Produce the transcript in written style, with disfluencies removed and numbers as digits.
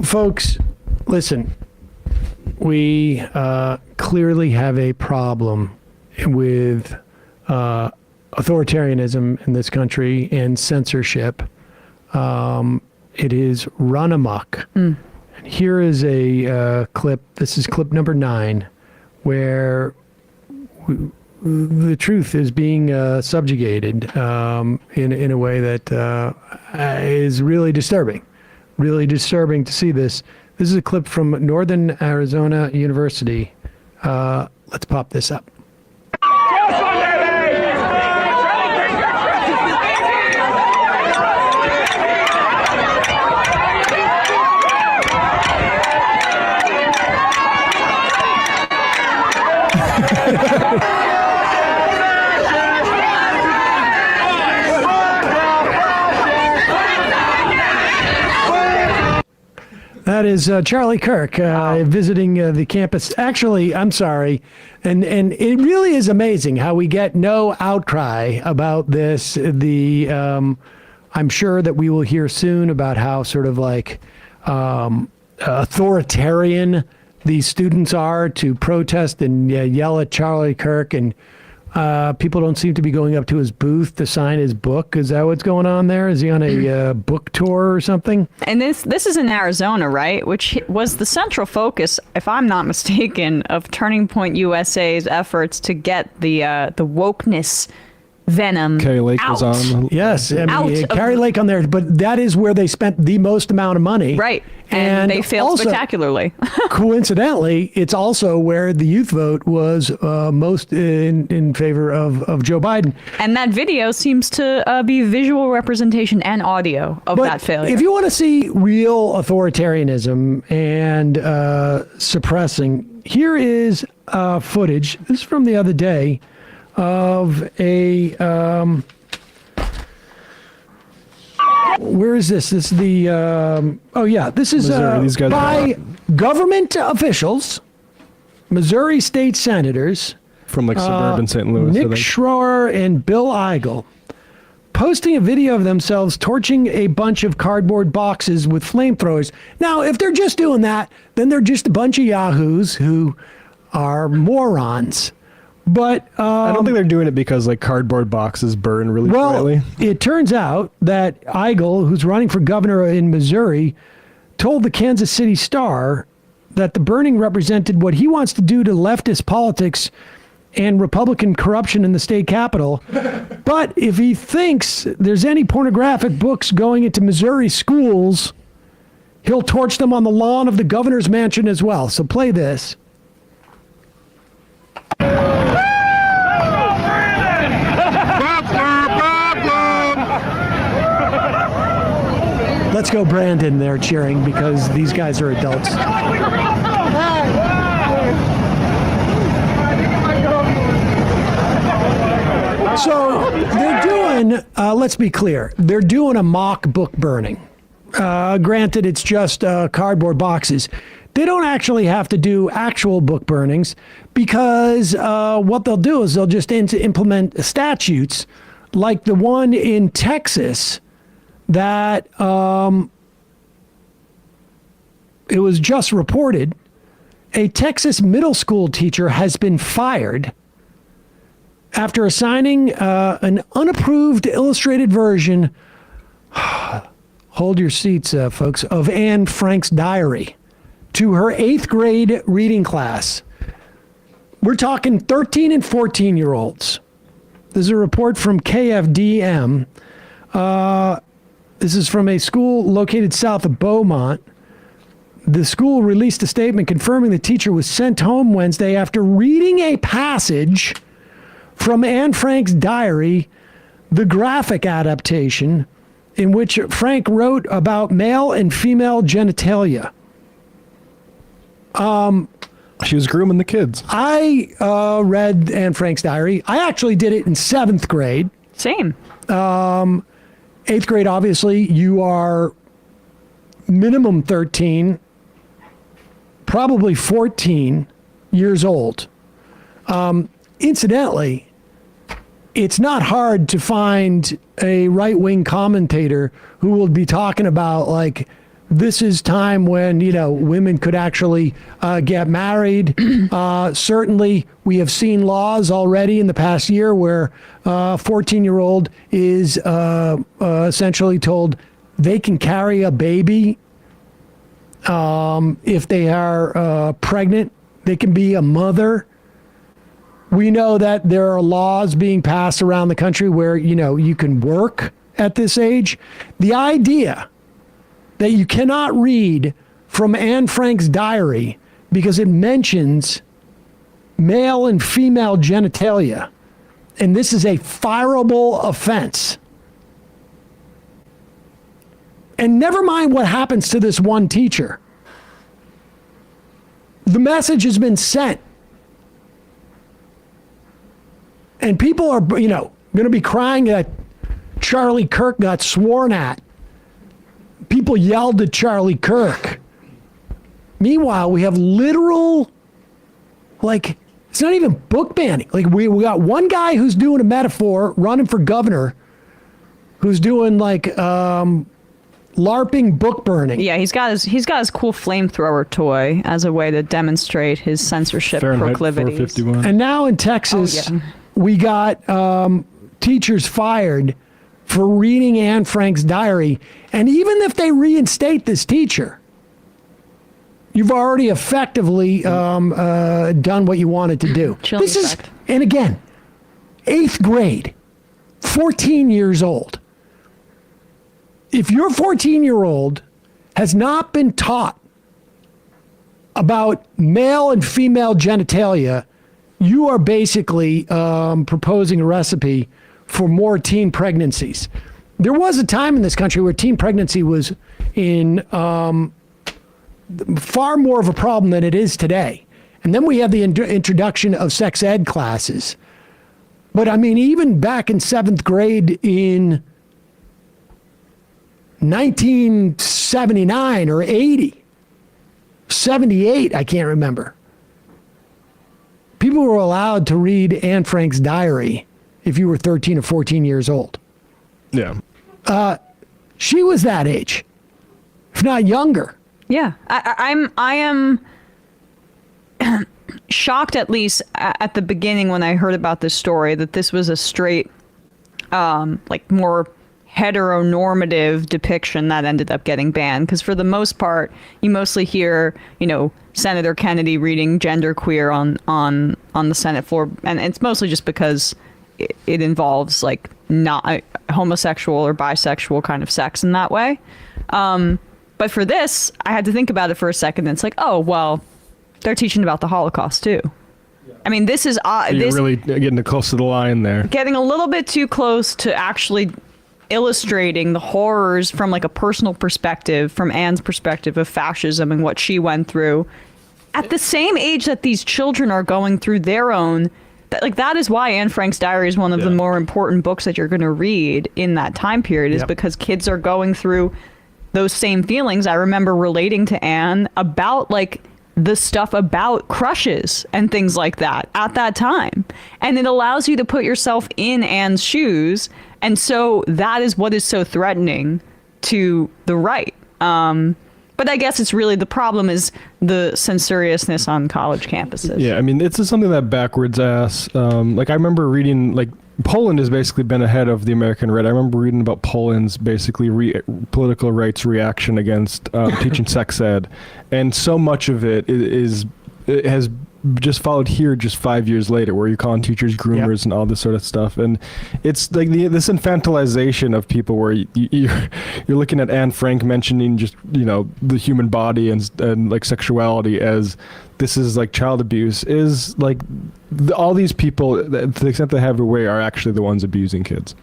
folks, listen, we clearly have a problem with authoritarianism in this country and censorship. It is run amok. And here is a clip. This is clip number 9, where the truth is being subjugated in a way that is really disturbing. Really disturbing to see this. This is a clip from Northern Arizona University. Let's pop this up. That is Charlie Kirk visiting the campus. Actually, I'm sorry. And it really is amazing how we get no outcry about this. I'm sure that we will hear soon about how sort of like authoritarian these students are to protest and yell at Charlie Kirk, and people don't seem to be going up to his booth to sign his book. Is that what's going on there? Is he on a book tour or something? And this is in Arizona, right? Which was the central focus, if I'm not mistaken, of Turning Point USA's efforts to get the wokeness venom Carrie Lake out. was on. Yes, I mean, Carrie Lake on there, but that is where they spent the most amount of money. Right, and they failed also, spectacularly. Coincidentally, it's also where the youth vote was most in favor of Joe Biden. And that video seems to be visual representation and audio of that failure. If you want to see real authoritarianism and suppressing, here is footage. This is from the other day of a where is this? This is the this is by government officials, Missouri state senators from like suburban St. Louis. Nick Schroer and Bill Eigel, posting a video of themselves torching a bunch of cardboard boxes with flamethrowers. Now, if they're just doing that, then they're just a bunch of yahoos who are morons. But I don't think they're doing it because like cardboard boxes burn really brightly. It turns out that Eigel, who's running for governor in Missouri, told the Kansas City Star that the burning represented what he wants to do to leftist politics and Republican corruption in the state capitol. But if he thinks there's any pornographic books going into Missouri schools, he'll torch them on the lawn of the governor's mansion as well. So play this. Let's go, Brandon. They're cheering because these guys are adults. So they're doing, let's be clear, they're doing a mock book burning. Granted, it's just cardboard boxes. They don't actually have to do actual book burnings because what they'll do is they'll just implement statutes like the one in Texas that it was just reported a Texas middle school teacher has been fired after assigning an unapproved illustrated version, hold your seats, folks, of Anne Frank's diary to her 8th grade reading class. We're talking 13 and 14-year-olds. This is a report from KFDM. This is from a school located south of Beaumont. The school released a statement confirming the teacher was sent home Wednesday after reading a passage from Anne Frank's diary, the graphic adaptation, in which Frank wrote about male and female genitalia. She was grooming the kids. I read Anne Frank's diary. I actually did it in 7th grade. Same. 8th grade, obviously, you are minimum 13, probably 14 years old. Incidentally, it's not hard to find a right-wing commentator who will be talking about like this is time when, women could actually get married. Certainly, we have seen laws already in the past year where a 14-year-old is essentially told they can carry a baby if they are pregnant. They can be a mother. We know that there are laws being passed around the country where, you can work at this age. The idea that you cannot read from Anne Frank's diary because it mentions male and female genitalia, and this is a fireable offense. And never mind what happens to this one teacher. The message has been sent. And people are, going to be crying that Charlie Kirk got sworn at. People yelled at Charlie Kirk. Meanwhile, we have literal, it's not even book banning. We got one guy who's doing a metaphor, running for governor, who's doing LARPing book burning. Yeah, he's got his cool flamethrower toy as a way to demonstrate his censorship Fahrenheit proclivities. 451. And now in Texas, we got teachers fired for reading Anne Frank's diary. And even if they reinstate this teacher, you've already effectively done what you wanted to do. Chilling effect. And again, 8th grade, 14 years old. If your 14-year-old has not been taught about male and female genitalia, you are basically proposing a recipe for more teen pregnancies. There was a time in this country where teen pregnancy was in far more of a problem than it is today. And then we have the introduction of sex ed classes. But I mean, even back in 7th grade in 1979 or 80, 78, I can't remember. People were allowed to read Anne Frank's diary if you were 13 or 14 years old. Yeah. She was that age, if not younger. Yeah, I am shocked, at least at the beginning when I heard about this story, that this was a straight, more heteronormative depiction that ended up getting banned. Because for the most part, you mostly hear, Senator Kennedy reading genderqueer on the Senate floor, and it's mostly just because it involves not homosexual or bisexual kind of sex in that way. But for this, I had to think about it for a second. And it's oh, well, they're teaching about the Holocaust too. I mean, this is You're really getting close to the line there. Getting a little bit too close to actually illustrating the horrors from a personal perspective, from Anne's perspective of fascism and what she went through at the same age that these children are going through their own. That is why Anne Frank's diary is one of the more important books that you're going to read in that time period, is because kids are going through those same feelings. I remember relating to Anne about the stuff about crushes and things like that at that time. And it allows you to put yourself in Anne's shoes. And so that is what is so threatening to the right. But I guess it's really, the problem is the censoriousness on college campuses. Yeah, I mean, it's just something that backwards ass. I remember reading, Poland has basically been ahead of the American right. I remember reading about Poland's basically political rights reaction against teaching sex ed. And so much of it has just followed here just 5 years later, where you're calling teachers groomers and all this sort of stuff. And it's this infantilization of people where you're looking at Anne Frank mentioning just, the human body and sexuality as this is child abuse, is all these people, to the extent they have a way, are actually the ones abusing kids.